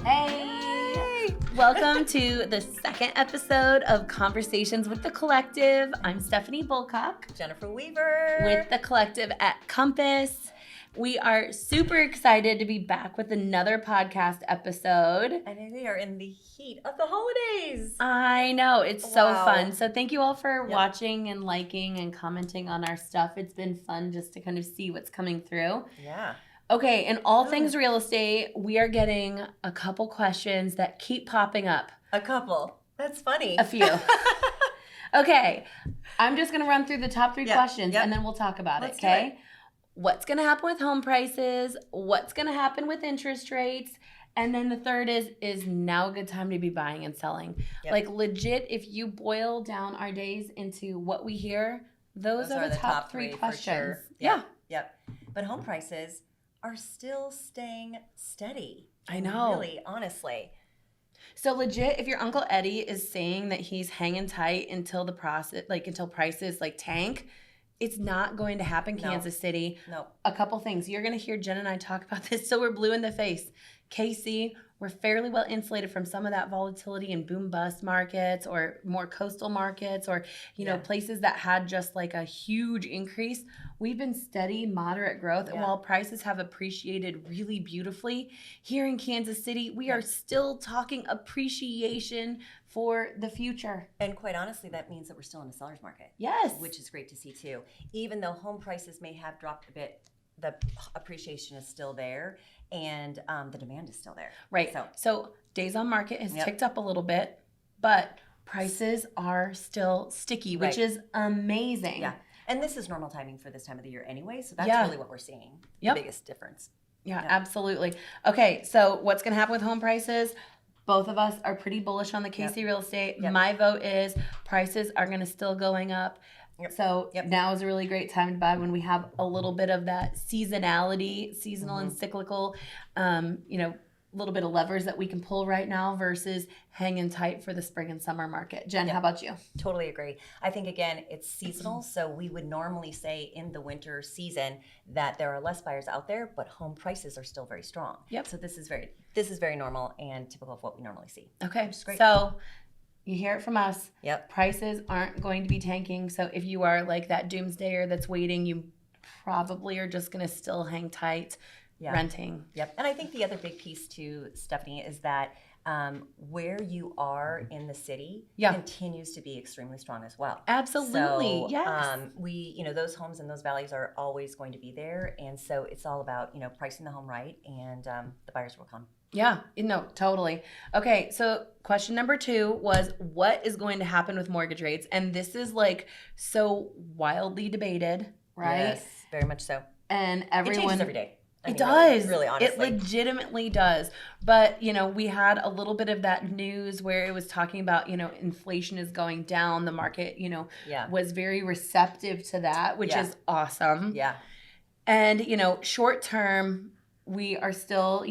Hey! Welcome to the second episode of Conversations with the Collective. I'm Stephanie Bulcock. Jennifer Weaver. With the Collective at Compass. We are super excited to be back with another podcast episode. And we are in the heat of the holidays. I know. It's so fun. So thank you all for watching and liking and commenting on our stuff. It's been fun just to kind of see what's coming through. Yeah. Okay, in all things real estate, we are getting a couple questions that keep popping up. A couple. That's funny. A few. Okay, I'm just going to run through the top three questions and then we'll talk about it, okay? What's going to happen with home prices? What's going to happen with interest rates? And then the third is now a good time to be buying and selling? Yep. Like legit, if you boil down our days into what we hear, those are the top three questions. Sure. Yeah. Yep. But home prices are still staying steady. I know. Really, honestly. So legit, if your Uncle Eddie is saying that he's hanging tight until the process, until prices tank, it's not going to happen, Kansas City. No. A couple things. You're going to hear Jen and I talk about this so we're blue in the face. KC, we're fairly well insulated from some of that volatility in boom bust markets or more coastal markets or, places that had just a huge increase. We've been steady, moderate growth. And while prices have appreciated really beautifully, here in Kansas City, we are still talking appreciation for the future. And quite honestly, that means that we're still in a seller's market. Yes. Which is great to see too. Even though home prices may have dropped a bit, the appreciation is still there and the demand is still there. Right. So days on market has ticked up a little bit, but prices are still sticky, which is amazing. Yeah. And this is normal timing for this time of the year anyway. So that's really what we're seeing. The biggest difference. Yeah, absolutely. Okay. So what's going to happen with home prices? Both of us are pretty bullish on the KC real estate. My vote is prices are going to still going up. So now is a really great time to buy when we have a little bit of that seasonality, seasonal and cyclical, little bit of levers that we can pull right now versus hanging tight for the spring and summer market. Jen, how about you? Totally agree. I think, again, it's seasonal. So we would normally say in the winter season that there are less buyers out there, but home prices are still very strong. Yep. So this is very normal and typical of what we normally see. Okay. Which is great. So you hear it from us. Yep. Prices aren't going to be tanking. So if you are like that doomsdayer that's waiting, you probably are just going to still hang tight. Renting. Yep. And I think the other big piece too, Stephanie, is that where you are in the city continues to be extremely strong as well. Absolutely. So, yes. Those homes and those values are always going to be there. And so it's all about, pricing the home right and the buyers will come. Yeah, no, totally. Okay, so question number 2 was what is going to happen with mortgage rates? And this is so wildly debated, right? Yes, very much so. And everyone... It changes every day. It does. Really, honestly. It legitimately does. But, we had a little bit of that news where it was talking about, inflation is going down. The market, was very receptive to that, which is awesome. Yeah. And, short term, we are still,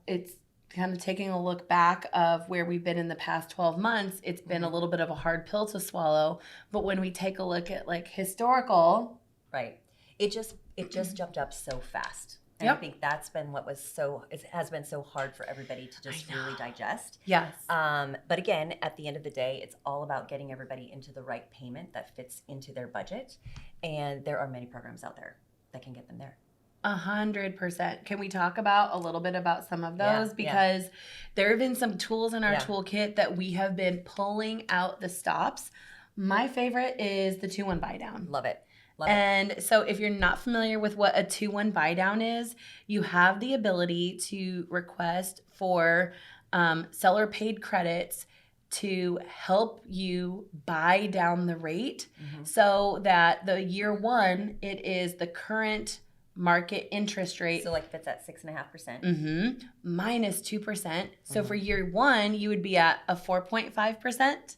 it's kind of taking a look back of where we've been in the past 12 months. It's been a little bit of a hard pill to swallow. But when we take a look at historical. Right. It just jumped up so fast. And I think that's been it has been so hard for everybody to just really digest. Yes. But again, at the end of the day, it's all about getting everybody into the right payment that fits into their budget. And there are many programs out there that can get them there. 100%. Can we talk about a little bit about some of those? Because there have been some tools in our toolkit that we have been pulling out the stops. My favorite is the 2-1 buy down. Love it. And so if you're not familiar with what a 2-1 buy down is, you have the ability to request for seller paid credits to help you buy down the rate so that the year one, it is the current market interest rate. So if it's at 6.5%. Minus 2%. So for year one, you would be at a 4.5%.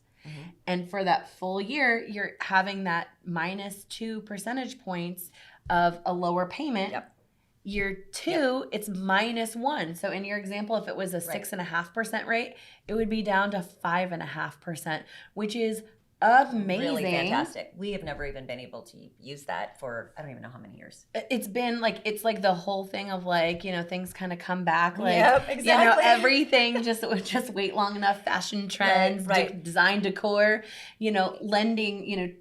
And for that full year, you're having that minus 2 percentage points of a lower payment. Year two, it's -1. So in your example, if it was a 6.5% rate, it would be down to 5.5%, which is amazing. Really fantastic. We have never even been able to use that for, I don't even know how many years. It's been like, it's like the whole thing of like, things kind of come back, like, Yep, exactly. everything just wait long enough, fashion trends, right. design decor, lending,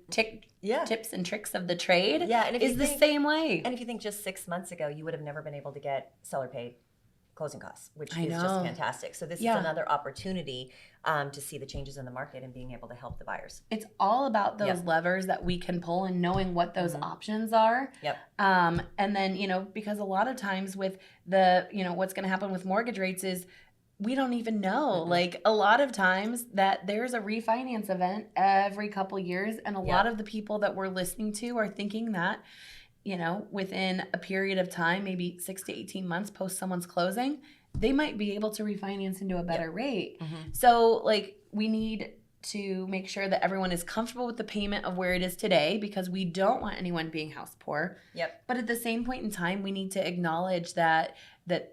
Yeah. tips and tricks of the trade Yeah, and if is you the think- same way. And if you think just 6 months ago, you would have never been able to get seller paid closing costs, which I is just know. fantastic. So this Yeah. is another opportunity to see the changes in the market and being able to help the buyers. It's all about those Yep. levers that we can pull and knowing what those Mhm. options are. Yep. And then, because a lot of times with the, what's going to happen with mortgage rates is we don't even know. Mm-mm. Like a lot of times that there's a refinance event every couple years. And a lot of the people that we're listening to are thinking that, within a period of time, maybe 6 to 18 months post someone's closing, they might be able to refinance into a better rate. Mhm. So like we need to make sure that everyone is comfortable with the payment of where it is today because we don't want anyone being house poor. Yep. But at the same point in time, we need to acknowledge that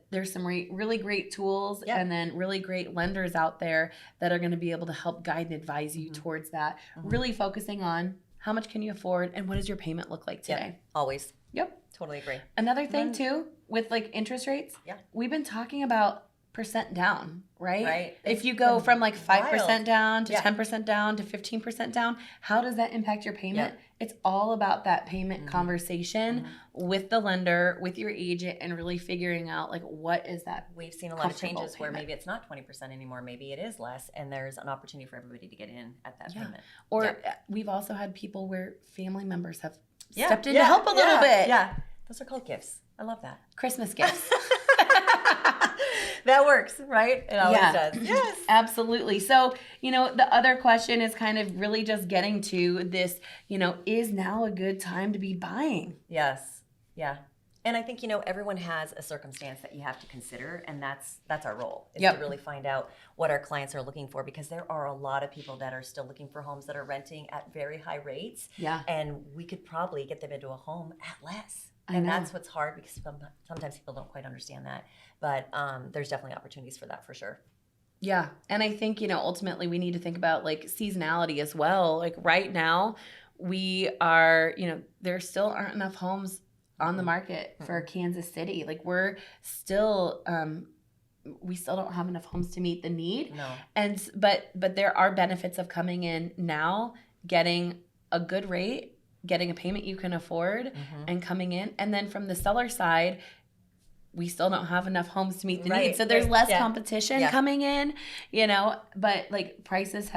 there's some really great tools Yep. and then really great lenders out there that are going to be able to help guide and advise you Mhm. towards that. Mhm. Really focusing on how much can you afford and what does your payment look like today? Yep. Always. Yep. Totally agree. Another thing Then- too with like interest rates, Yeah. we've been talking about percent down, right? Right. If It's you go been from like 5% wild. down to Yeah. 10% down to 15% down, how does that impact your payment? Yep. It's all about that payment Mhm. conversation with the lender, with your agent, and really figuring out like what is that. We've seen a lot of Comfortable changes where payment. maybe it's not 20% anymore, maybe it is less, and there's an opportunity for everybody to get in at that Yeah. payment. Or Yeah. we've also had people where family members have Yeah, stepped in to yeah, help a little yeah, bit. Yeah. Those are called gifts. I love that. Christmas gifts. That works, right? It always does. Yes. Absolutely. So, the other question is kind of really just getting to this, is now a good time to be buying? Yes. Yeah. And I think, everyone has a circumstance that you have to consider, and that's our role, is Yep. to really find out what our clients are looking for, because there are a lot of people that are still looking for homes that are renting at very high rates, Yeah. and we could probably get them into a home at less. I And know. that's what's hard, because sometimes people don't quite understand that. But there's definitely opportunities for that for sure. Yeah. And I think, ultimately we need to think about like seasonality as well. Like right now, we are, there still aren't enough homes on the market for Kansas City. Like we're still, we still don't have enough homes to meet the need. No. And but there are benefits of coming in now, getting a good rate, getting a payment you can afford, and coming in. And then from the seller side, we still don't have enough homes to meet the Right, need. So there's right, less yeah. competition Yeah. coming in, but like prices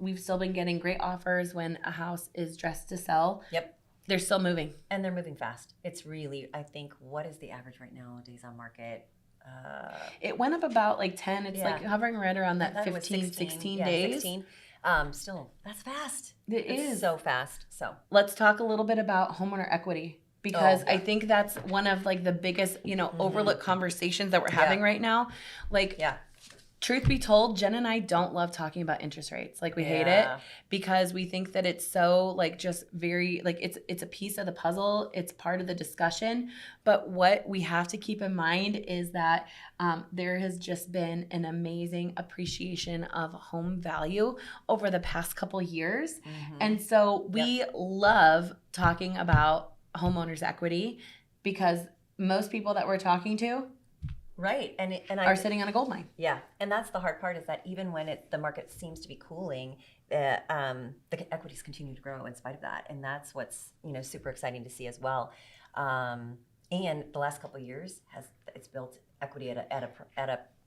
we've still been getting great offers when a house is dressed to sell. Yep. They're still moving. And they're moving fast. It's really, I think, what is the average right now, days on market? It went up about like 10. It's like Yeah. hovering right around I that thought it was 16 yeah, days. 16. Still, that's fast. It It's is. so fast. So, Let's talk a little bit about homeowner equity because Oh, yeah. I think that's one of like the biggest, overlooked conversations that we're having right now. Like, yeah. truth be told, Jen and I don't love talking about interest rates. Like we hate it Yeah. because we think that it's so like just very like it's a piece of the puzzle. It's part of the discussion. But what we have to keep in mind is that there has just been an amazing appreciation of home value over the past couple years. And so we love talking about homeowners equity because most people that we're talking to Right. And are sitting on a gold mine. Yeah, and that's the hard part, is that even when the market seems to be cooling, the equities continue to grow in spite of that, and that's what's super exciting to see as well. And the last couple of years it's built equity at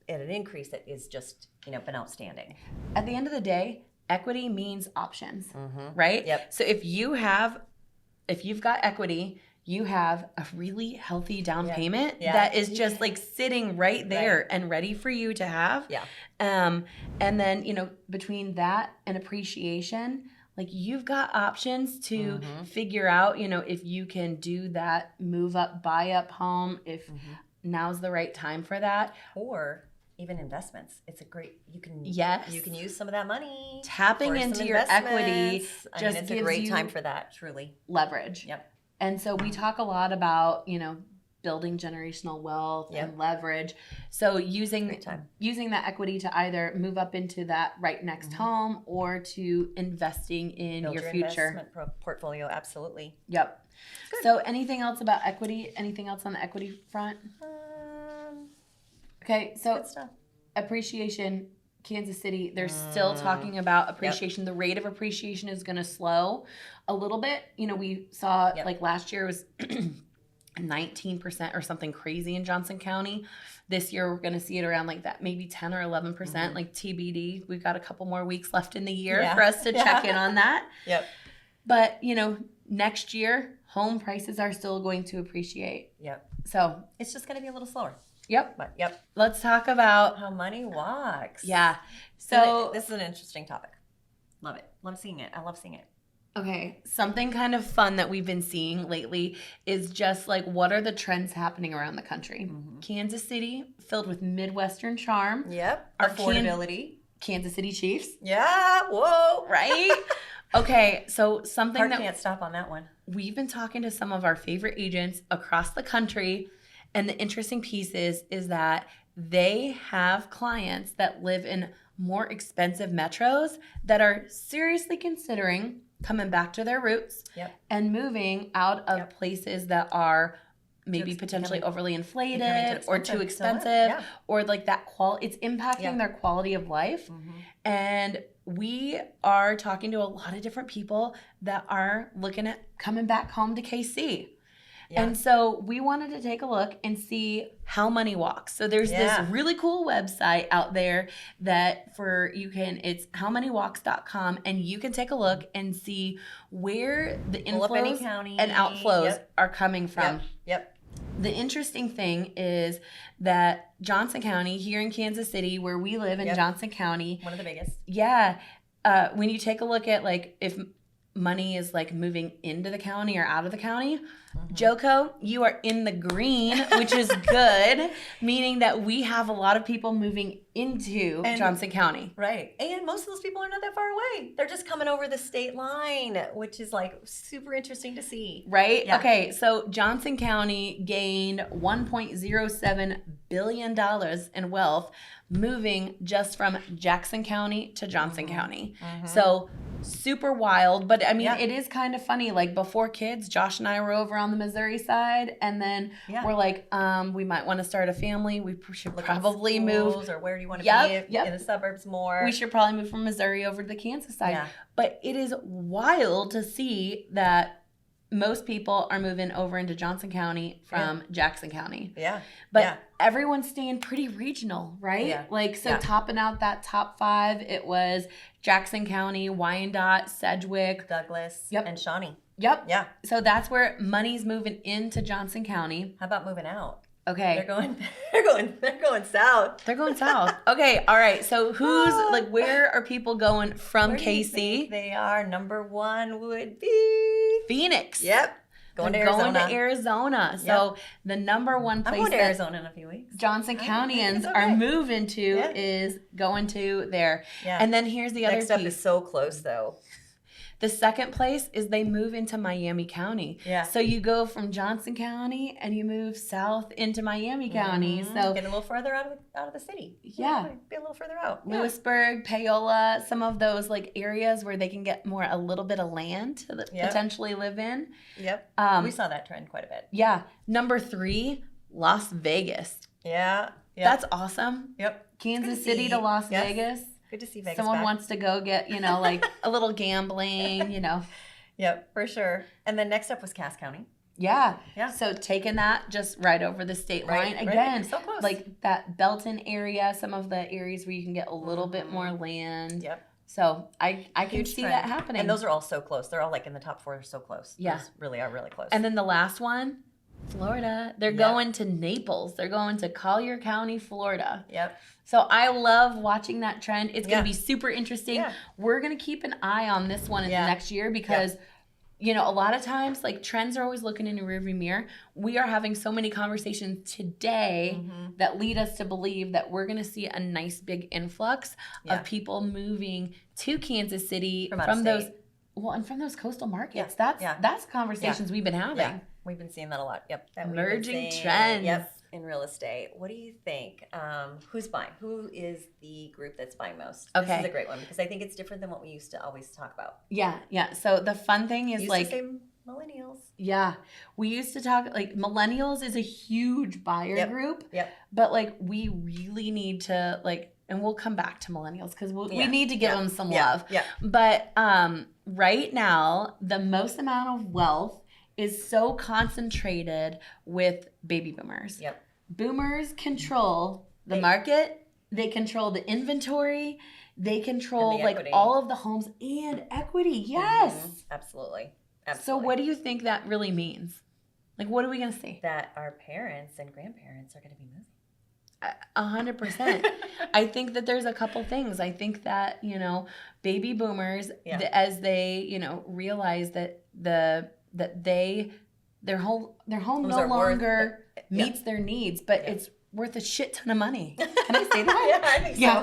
an increase that is just been outstanding. At the end of the day, equity means options, right? Yep. So if you've got equity, you have a really healthy down payment that is just like sitting right there and ready for you to have. Yeah. And then, between that and appreciation, like you've got options to figure out, if you can do that move up, buy up home, if now's the right time for that. Or even investments. It's a great, you can use some of that money. Tapping for some into your equity investments. just it's gives a great you time for that, truly. leverage. Yep. And so we talk a lot about, building generational wealth Yep. and leverage. So Great using time. that equity to either move up into that right next Mhm. home or to investing in Build your your future. investment portfolio. Absolutely. Yep. Good. So anything else about equity? Anything else on the equity front? Okay, so Good stuff. appreciation, Kansas City, they're still talking about appreciation. The rate of appreciation is going to slow a little bit. You know, we saw Yep. like last year was 19% or something crazy in Johnson County. This year we're going to see it around like that, maybe 10 or 11%, like TBD. We've got a couple more weeks left in the year Yeah. for us to Yeah. check in on that. Yep. But, you know, next year home prices are still going to appreciate. Yep. So, It's just going to be a little slower. yep. But yep. Let's talk about, How money walks. yeah. So So, this is an interesting topic. Love it. Love seeing it. I love seeing it. okay, something kind of fun that we've been seeing lately is just like what are the trends happening around the country? Mhm. Kansas City, filled with Midwestern charm. Yep. Our Affordability. Kansas City Chiefs, Yeah. Whoa. right? Okay, so something Heart that can't stop on that one. we've been talking to some of our favorite agents across the country, and the interesting piece is that they have clients that live in more expensive metros that are seriously considering coming back to their roots Yep. and moving out of Yep. places that are maybe ex- potentially becoming- overly Becoming inflated or too So expensive yeah. or like that it's impacting Yeah. their quality of life. Mhm. And we are talking to a lot of different people that are looking at coming back home to KC. Yeah. And so we wanted to take a look and see how money walks. So there's Yeah. this really cool website out there that it's howmoneywalks.com, and you can take a look and see where the Pull up any inflows county and outflows Yep. are coming from. Yep. The interesting thing is that Johnson County, here in Kansas City, where we live in Yep. Johnson County, One of the biggest. yeah, when you take a look at like if money is like moving into the county or out of the county, Mhm. Joko, you are in the green, which is good, meaning that we have a lot of people moving into And- Johnson County. Right. And most of those people are not that far away. They're just coming over the state line, which is like super interesting to see. Right? Yeah. Okay, so Johnson County gained $1.07 billion in wealth moving just from Jackson County to Johnson County. Mhm. So super wild, but I mean, Yeah. it is kind of funny. Like before kids, Josh and I were over on the Missouri side, and then Yeah. we're like, we might want to start a family. We should Look at probably move. schools, or where do you want to Yep, be yep. in the suburbs more. We should probably move from Missouri over to the Kansas side. Yeah. But it is wild to see that most people are moving over into Johnson County from Jackson County. Yeah. But Yeah. everyone's staying pretty regional, right? Yeah. Like, so Yeah. topping out that top 5, it was Jackson County, Wyandotte, Sedgwick. Douglas Yep. and Shawnee. Yep. Yeah. So that's where money's moving into Johnson County. How about moving out? Okay. They're going they're going south. They're going south. Okay. All right. So where are people going from Where do you KC? think they are? Number 1 would be Phoenix. Yep. Going to They're Arizona. Going to Arizona. So the number one I'm place going to that Arizona in a few weeks. Johnson I Countyans think it's are okay. moving to Yeah. is going to there. Yeah. And then here's the other Next up piece. is so close though. The second place is they move into Miami County. Yeah. So you go from Johnson County and you move south into Miami County. Mhm. So get a little further out of the city. Yeah. Be a little further out. Yeah. Lewisburg, Paola, some of those like areas where they can get a little bit of land to Yep. potentially live in. Yep. Um, We saw that trend quite a bit. yeah. Number 3, Las Vegas. Yeah. Yeah. That's awesome. Yep. Kansas to City see. to Las Yes. Vegas. Good to see Vegas Someone back. wants to go get, like a little gambling, Yep, for sure. And then next up was Cass County. Yeah. Yeah. So taking that just right over the state line. Right, Again, so close. like that Belton area, some of the areas where you can get a little bit more land. Yep. So I can Huge see trend. that happening. And those are all so close. They're all like in the top 4, so close. Yeah. Those really are really close. And then the last one, Florida. They're Yep. going to Naples. They're going to Collier County, Florida. Yep. So I love watching that trend. It's going Yeah. to be super interesting. Yeah. We're going to keep an eye on this one in Yeah. the next year because, a lot of times, like trends are always looking in a rearview mirror. We are having so many conversations today Mhm. that lead us to believe that we're going to see a nice big influx Yeah. of people moving to Kansas City From out of those. state. Well, and from those coastal markets. Yeah. That's Yeah. that's conversations we've been having. Yeah. We've been seeing that a lot. Yep. That we've been Emerging seeing, trends. Yep. In real estate. What do you think? Who's buying? Who is the group that's buying most? This Okay. is a great one because I think it's different than what we used to always talk about. Yeah. So the fun thing is Used like, to say millennials. yeah, we used to talk like millennials is a huge buyer Yep. group, Yep. but like we really need to like, and we'll come back to millennials because we Yeah. need to give Yeah. them some Yeah. love. Yeah. But right now, the most amount of wealth is so concentrated with baby boomers. Yep. Boomers control the market. They control the inventory. They control And the like equity. all of the homes and equity. Yes. Mhm. Absolutely. So Absolutely. what do you think that really means? Like, what are we gonna see? That our parents and grandparents are going to be moving. 100%. I think that there's a couple things. I think that, baby boomers, Yeah. as they, realize that their home Homes no are worth longer it. meets their needs, but Yeah. it's worth a shit ton of money. Can I say that? Yeah, I think so.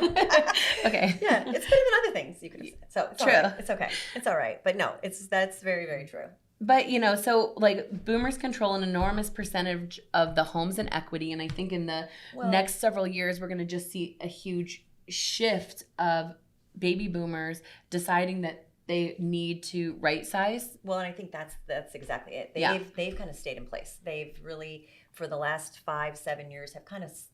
Okay. Yeah, it's better than other things you could have said. So it's True. all right. It's okay. It's all right. But no, that's very, very true. But, so like boomers control an enormous percentage of the homes and equity. And I think in the next several years, we're going to just see a huge shift of baby boomers deciding that they need to right size. Well, and I think that's exactly it. They've kind of stayed in place. They've really, for the last 5-7 years,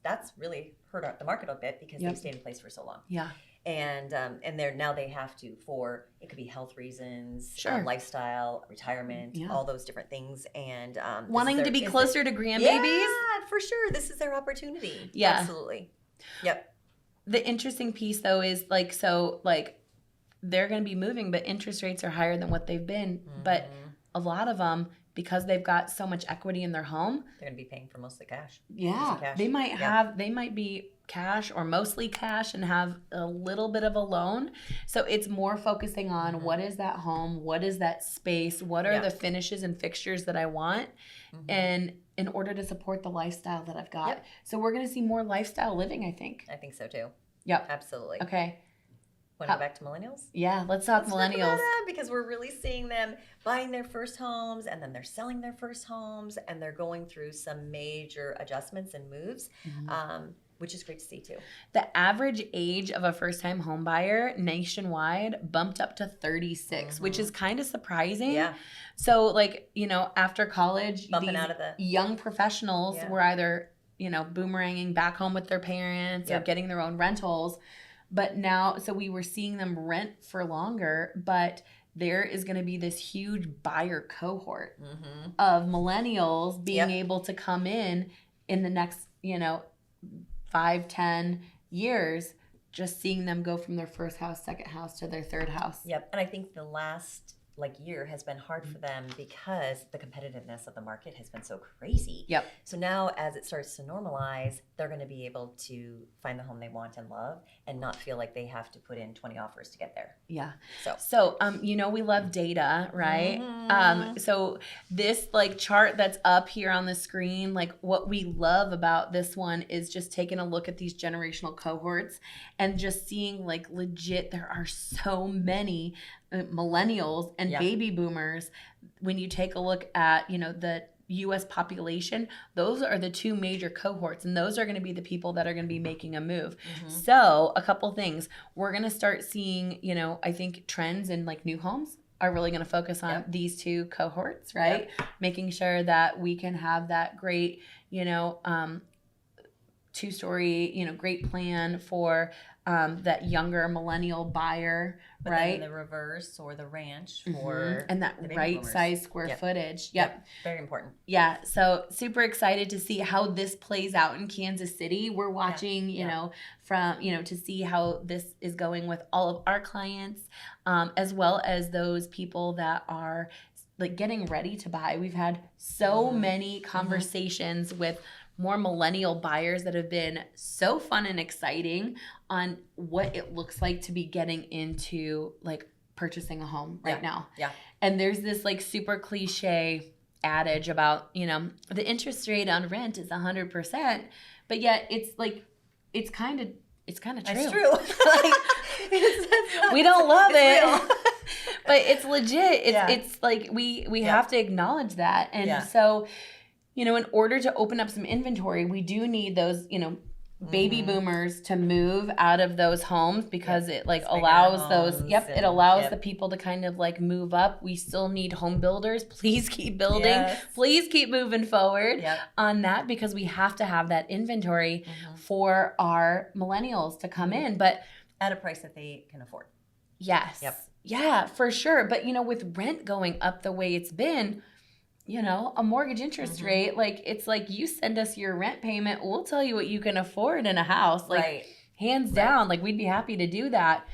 that's really hurt the market a bit because they've stayed in place for so long. Yeah. And they have to, for it could be health reasons, Sure. Lifestyle, retirement, Yeah. all those different things, and Wanting to be closer to grandbabies. Yeah, for sure. This is their opportunity. Yeah. Absolutely. Yep. The interesting piece though is they're going to be moving, but interest rates are higher than what they've been. Mm-hmm. But a lot of them, because they've got so much equity in their home, They're going to be paying for most of the cash. yeah, Cash. they might be cash or mostly cash and have a little bit of a loan. So it's more focusing on what is that home, what is that space, what are the finishes and fixtures that I want, and in order to support the lifestyle that I've got. Yep. So we're going to see more lifestyle living, I think. I think so too. Yep. Absolutely. Okay. Want to go back to millennials? Yeah, let's talk Let's talk millennials. about that, because we're really seeing them buying their first homes, and then they're selling their first homes, and they're going through some major adjustments and moves, which is great to see too. The average age of a first-time home buyer nationwide bumped up to 36, which is kind of surprising. Yeah. So after college, Bumping these out of the young professionals were either, boomeranging back home with their parents or getting their own rentals. But now, so we were seeing them rent for longer, but there is going to be this huge buyer cohort of millennials being able to come in the next, 5-10 years, just seeing them go from their first house, second house to their third house. Yep. And I think the last year has been hard for them because the competitiveness of the market has been so crazy. Yep. So now as it starts to normalize, they're going to be able to find the home they want and love and not feel like they have to put in 20 offers to get there. Yeah. So we love data, right? So this chart that's up here on the screen, what we love about this one is just taking a look at these generational cohorts and just seeing legit, there are so many millennials and baby boomers. When you take a look at, the U.S. population, those are the two major cohorts, and those are going to be the people that are going to be making a move. So a couple things. We're going to start seeing, I think trends in new homes are really going to focus on these two cohorts, right? Making sure that we can have that great, two-story, great plan for that younger millennial buyer, but right? then the reverse or the ranch for and that the baby right boomers. size square footage. Yep. Very important. Yeah. So super excited to see how this plays out in Kansas City. We're watching, to see how this is going with all of our clients, as well as those people that are getting ready to buy. We've had so many conversations with more millennial buyers that have been so fun and exciting on what it looks like to be getting into purchasing a home right now. Yeah. And there's this super cliche adage about, the interest rate on rent is 100%, but yet it's kind of true. It's true. We don't love it. But it's legit. Yeah. It's like we Yeah. have to acknowledge that. And Yeah. so, in order to open up some inventory, we do need those, baby Mhm. boomers to move out of those homes because it like It's bigger allows those homes it and- allows yep. the people to kind of like move up. We still need home builders. Please keep building. Yes. Please keep moving forward Yep. on that because we have to have that inventory Mhm. for our millennials to come in. But At a price that they can afford. yes. Yep. Yeah, for sure. But with rent going up the way it's been, a mortgage interest Mhm. rate, like it's like you send us your rent payment, we'll tell you what you can afford in a house. Like Right. hands down, like we'd be happy to do that.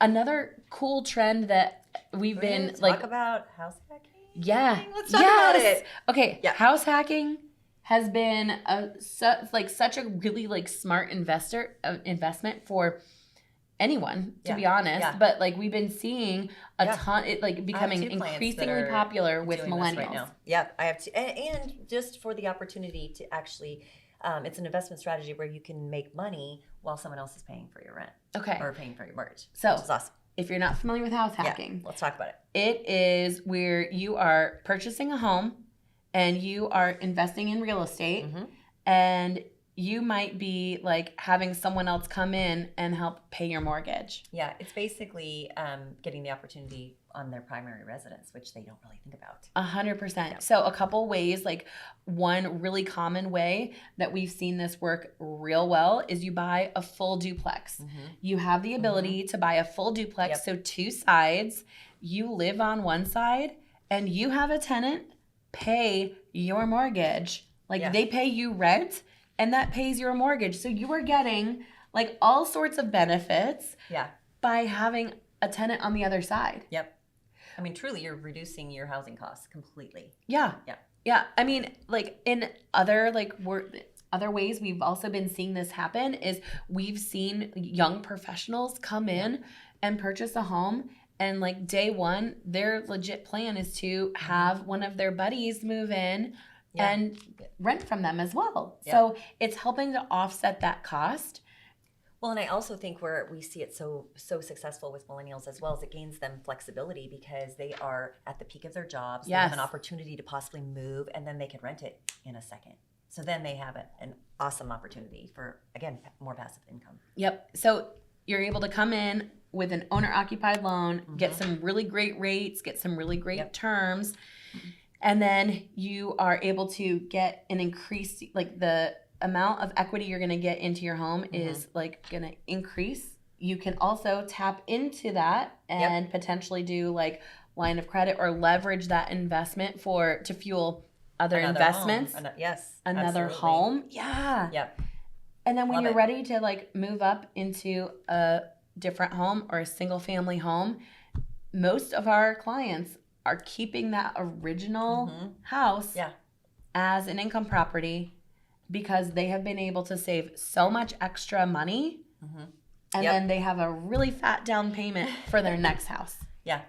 Another cool trend that we've We're been gonna like talk about house hacking. yeah. Let's talk about it. Okay, Yeah. house hacking has been such a really like smart investment for anyone, to Yeah. be honest. Yeah. But like we've been seeing a Yeah. ton, it like becoming 2 clients that increasingly are popular with doing millennials. this right now. Yep, I have to, and just for the opportunity to actually, it's an investment strategy where you can make money while someone else is paying for your rent Okay, or paying for your mortgage. So, which is awesome. if you're not familiar with house hacking, Yeah, let's talk about it. it is where you are purchasing a home and you are investing in real estate, Mhm. and you might be like having someone else come in and help pay your mortgage. Yeah, it's basically getting the opportunity on their primary residence, which they don't really think about. 100%. Yeah. So a couple ways, like one really common way that we've seen this work real well is you buy a full duplex. You have the ability to buy a full duplex. Yep. So 2 sides, you live on one side and you have a tenant pay your mortgage. Like Yeah. they pay you rent and that pays your mortgage. So you are getting like all sorts of benefits Yeah. by having a tenant on the other side. Yep. I mean, truly, you're reducing your housing costs completely. Yeah. Yeah. Yeah. I mean, like in other other ways we've also been seeing this happen is we've seen young professionals come in and purchase a home, and like day one, their legit plan is to have one of their buddies move in Yeah. and rent from them as well. Yeah. So it's helping to offset that cost. Well, and I also think where we see it so successful with millennials as well is it gains them flexibility because they are at the peak of their jobs. They have Yes. an opportunity to possibly move, and then they can rent it in a second. So then they have an awesome opportunity for, again, more passive income. Yep. So you're able to come in with an owner-occupied loan, get some really great rates, get some really great Yep. terms, and then you are able to get an increase, like the amount of equity you're going to get into your home is like going to increase. You can also tap into that and potentially do like line of credit or leverage that investment to fuel other Another investments. home. Yes. Another absolutely. home. Yeah. Yep. And then when Love you're it. ready to like move up into a different home or a single family home, most of our clients are keeping that original house Yeah. as an income property because they have been able to save so much extra money, and Yep. then they have a really fat down payment for their next house. Yeah.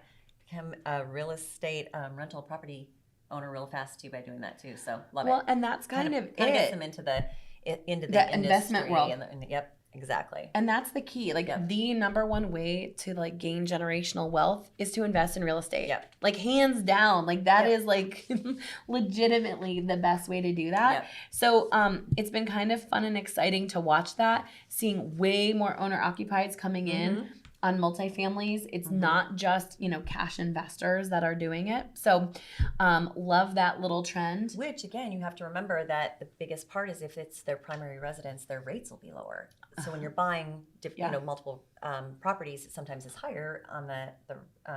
Become a real estate rental property owner real fast too by doing that too. So love Well, it. and that's kind of gets it. them into the That investment industry world. and yep, exactly. And that's the key. Like Yep. the number one way to like gain generational wealth is to invest in real estate. Yep. Like hands down. Like that Yep. is like legitimately the best way to do that. Yep. So it's been kind of fun and exciting to watch that, seeing way more owner occupieds coming in on multifamilies. It's not just, cash investors that are doing it. So love that little trend. Which again, you have to remember that the biggest part is if it's their primary residence, their rates will be lower. So when you're buying, Yeah. multiple properties, it sometimes is higher on the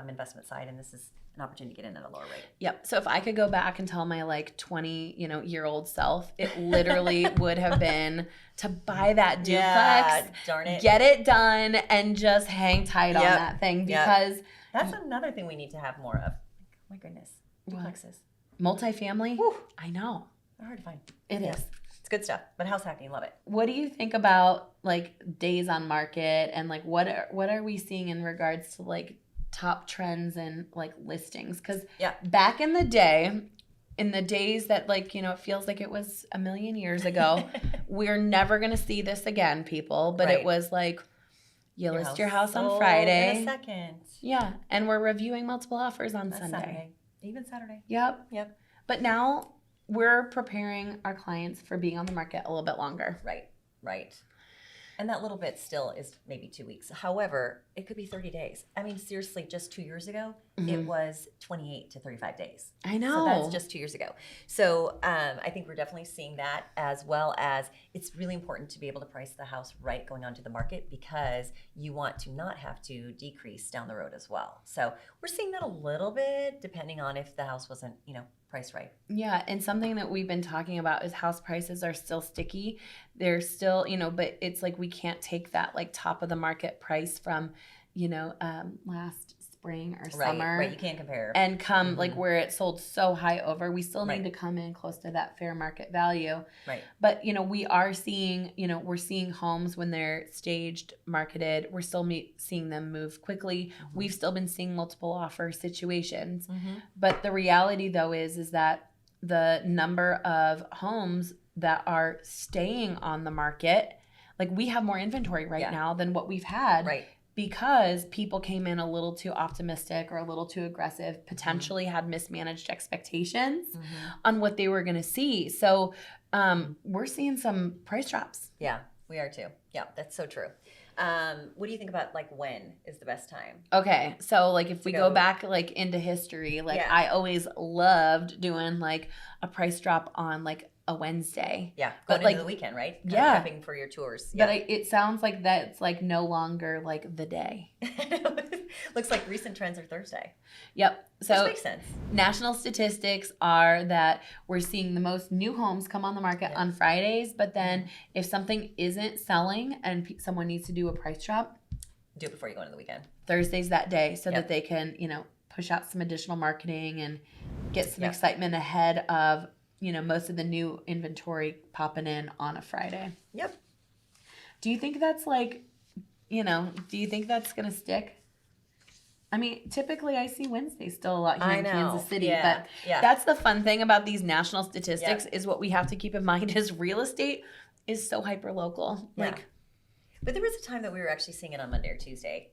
investment side, and this is an opportunity to get in at a lower rate. Yep. So if I could go back and tell my like 20, year old self, it literally would have been to buy that duplex, Yeah, darn it. get it done, and just hang tight on Yep. that thing Yep. because That's another thing we need to have more of. Oh my goodness, What? duplexes. multifamily, Whew. I know They're hard to find. it is. Yeah. It's good stuff. But house hacking, love it. What do you think about like days on market and like what are we seeing in regards to like top trends and like listings? Because Yeah. back in the day, in the days that like it feels like it was a million years ago, we're never gonna see this again, people. But Right. it was like You list your house on sold Friday. in a second. Yeah, and we're reviewing multiple offers on That's Sunday. Even Saturday. Yep. Yep. But now we're preparing our clients for being on the market a little bit longer. Right. And that little bit still is maybe 2 weeks. However, it could be 30 days. I mean, seriously, just 2 years ago, it was 28 to 35 days. I know. So that's just 2 years ago. So I think we're definitely seeing that, as well as it's really important to be able to price the house right going onto the market, because you want to not have to decrease down the road as well. So we're seeing that a little bit, depending on if the house wasn't, priced right. Yeah, and something that we've been talking about is house prices are still sticky. They're still, but it's like we can't take that like top of the market price from, last spring or summer. Right, you can't compare. And come like where it sold so high over. We still need to come in close to that fair market value. Right. But, we are seeing, we're seeing homes when they're staged, marketed. We're still seeing them move quickly. We've still been seeing multiple offer situations. But the reality though is that the number of homes that are staying on the market, like we have more inventory right now than what we've had. Right. Because people came in a little too optimistic or a little too aggressive, potentially had mismanaged expectations on what they were going to see. So we're seeing some price drops. Yeah, we are too. Yeah, that's so true. What do you think about like when is the best time? Okay, so like if we go back like into history, like I always loved doing like a price drop on like a Wednesday. Yeah, but going like into the weekend, right? Prepping for your tours. But it sounds like that's like no longer like the day. Looks like recent trends are Thursday. Yep. So which makes sense. National statistics are that we're seeing the most new homes come on the market on Fridays, but then if something isn't selling and someone needs to do a price drop, do it before you go into the weekend. Thursday's that day so that they can, push out some additional marketing and get some excitement ahead of most of the new inventory popping in on a Friday. Yep. Do you think that's like, do you think that's going to stick? I mean, typically I see Wednesday still a lot here in Kansas City, but that's the fun thing about these national statistics is what we have to keep in mind is real estate is so hyper local. Like, but there was a time that we were actually seeing it on Monday or Tuesday.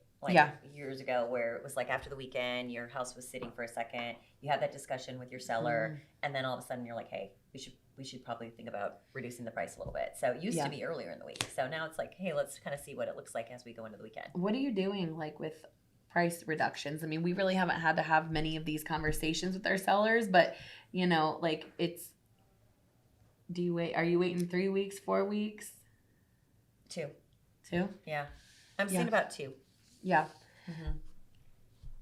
Years ago, where it was like after the weekend, your house was sitting for a second, you had that discussion with your seller, and then all of a sudden you're like, hey, we should probably think about reducing the price a little bit. So it used to be earlier in the week. So now it's like, hey, let's kind of see what it looks like as we go into the weekend. What are you doing like with price reductions? I mean, we really haven't had to have many of these conversations with our sellers, but like are you waiting 3 weeks, 4 weeks? 2. 2? Yeah. I'm seeing about 2. Yeah.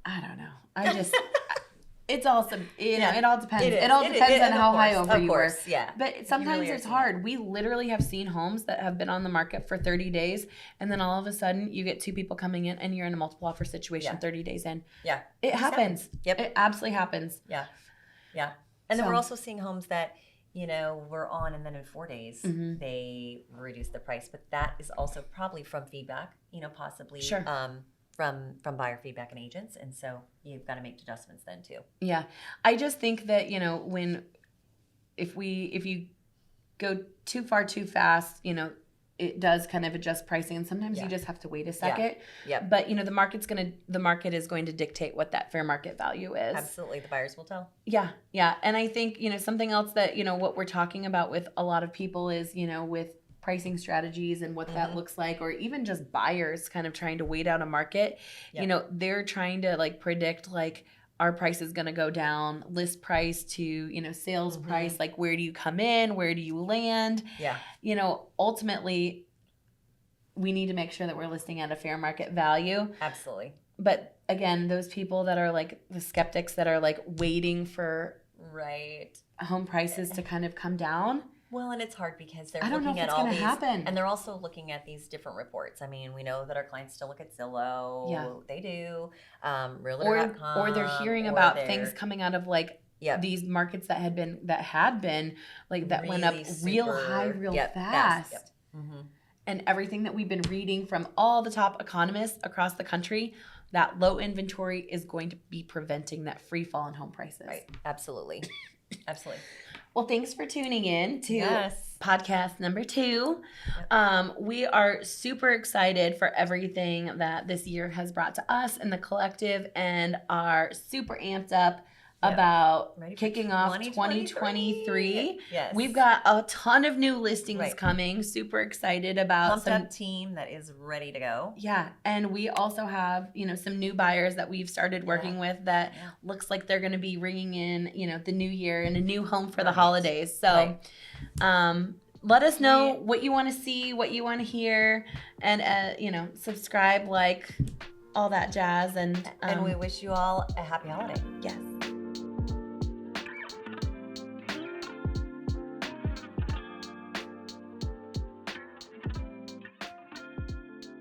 I don't know. I just, it's also, it all depends. It all depends on how high over you were. Yeah. But sometimes it's hard. We literally have seen homes that have been on the market for 30 days. And then all of a sudden you get 2 people coming in and you're in a multiple offer situation 30 days in. Yeah. It happens. Yep. It absolutely happens. Yeah. Yeah. And then we're also seeing homes that, we're on, and then in 4 days they reduce the price. But that is also probably from feedback, possibly from buyer feedback and agents. And so you've got to make adjustments then too. Yeah. I just think that, if you go too far too fast, it does kind of adjust pricing, and sometimes you just have to wait a second. Yeah. But the market is going to dictate what that fair market value is. Absolutely, the buyers will tell. Yeah. And I think something else that what we're talking about with a lot of people is with pricing strategies and what that looks like, or even just buyers kind of trying to wait out a market. They're trying to like predict like our price is going to go down, list price to, sales price, like where do you come in, where do you land? Yeah. Ultimately, we need to make sure that we're listing at a fair market value. Absolutely. But again, those people that are like the skeptics that are like waiting for home prices to kind of come down. Well, and it's hard because they're I don't know looking if at it's all gonna these, happen. and they're also looking at these different reports. I mean, we know that our clients still look at Zillow. Yeah. They do. Realtor.com. Or they're hearing about things coming out of like these markets that had been like that really went up real high, real fast. Yep. And everything that we've been reading from all the top economists across the country, that low inventory is going to be preventing that free fall in home prices. Right. Absolutely. Absolutely. Well, thanks for tuning in to podcast number 2. We are super excited for everything that this year has brought to us and the collective, and are super amped up about Ready for kicking off 2023. Yes. We've got a ton of new listings Right. coming. Super excited about Pumped up team that is ready to go. Yeah, and we also have, some new buyers that we've started working with that Yeah. looks like they're going to be bringing in, the new year and a new home for the Right. holidays. So, let us know what you want to see, what you want to hear, and subscribe, like all that jazz, and And we wish you all a happy holiday. yes.